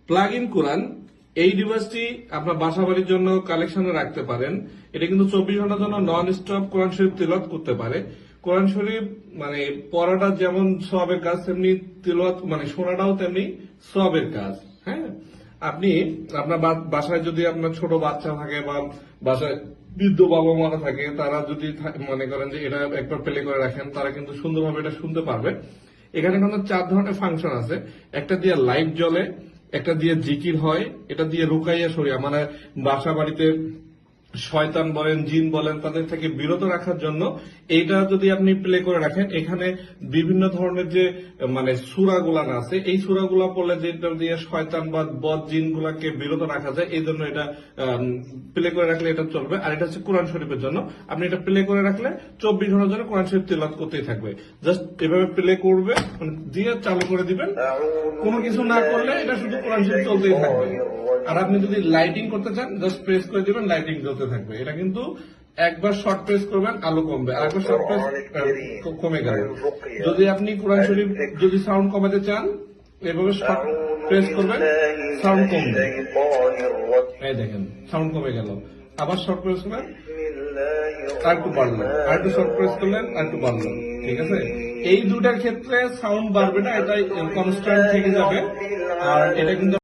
Plug in কোরআন এই ডিভাইসটি আপনার বাসা বাড়ির জন্য কালেকশনে রাখতে পারেন। এটা কিন্তু 24 ঘন্টার জন্য নন স্টপ কোরআন শরীফ তিলাওয়াত করতে পারে। কোরআন শরীফ মানে পড়াটা যেমন সওয়াবের কাজ, তেমনি তিলাওয়াত মানে শোনাটাও তেমনি সওয়াবের কাজ। হ্যাঁ, আপনি আপনার বাসায় যদি আপনার ছোট বাচ্চা থাকে বা বাসায় বৃদ্ধ বাবা মারা থাকে, তারা যদি মনে করেন যে এটা একবার প্লে করে রাখেন, তারা কিন্তু সুন্দরভাবে এটা শুনতে পারবে। এখানে কিন্তু 4 ধরনের ফাংশন আছে। একটা দিয়ে লাইট জ্বলে, একটা দিয়ে জিকির হয়, এটা দিয়ে রুকাইয়া সরিয়া মানে বাসা বাড়িতে শয়তান বলেন, জিন বলেন, তাদের থেকে বিরত রাখার জন্য এইটা যদি আপনি প্লে করে রাখেন, এখানে বিভিন্ন ধরনের যে মানে সূরাগুলা আছে, এই সূরাগুলা পড়লে যেটা দিয়ে শয়তান বা বদ জিন গুলাকে বিরত রাখা যায়, এই জন্য এটা প্লে করে রাখলে এটা চলবে। আর এটা হচ্ছে কোরআন শরীফের জন্য, আপনি এটা প্লে করে রাখলে 24 ঘন্টার জন্য কোরআন শরীফ তিলাওয়াত করতেই থাকবে। জাস্ট এভাবে প্লে করবে, দিয়ে চালু করে দিবেন, কোনো কিছু না করলে এটা শুধু কোরআন শরীফ চলতেই থাকবে। আর আপনি যদি লাইটিং করতে চান, জাস্ট প্রেস করে দিবেন, লাইটিং জ্বলতে থাকবে। এটা কিন্তু একবার শর্ট প্রেস করবেন, আলো কমবে, আর একবার শর্ট প্রেস কমে গেল। যদি আপনি কোরআন শরীফ যদি সাউন্ড কমাতে চান, এভাবে শর্ট প্রেস করবেন, সাউন্ড কমবে। এই দেখেন সাউন্ড কমে গেল। আবার শর্ট প্রেস করবেন, আর একটু বাড়লো, আর একটু শর্ট প্রেস করলেন, আর একটু বাড়লো। ঠিক আছে, এই দুটার ক্ষেত্রে সাউন্ড বাড়বে না, এটাই কনস্ট্যান্ট থেকে যাবে। আর এটা কিন্তু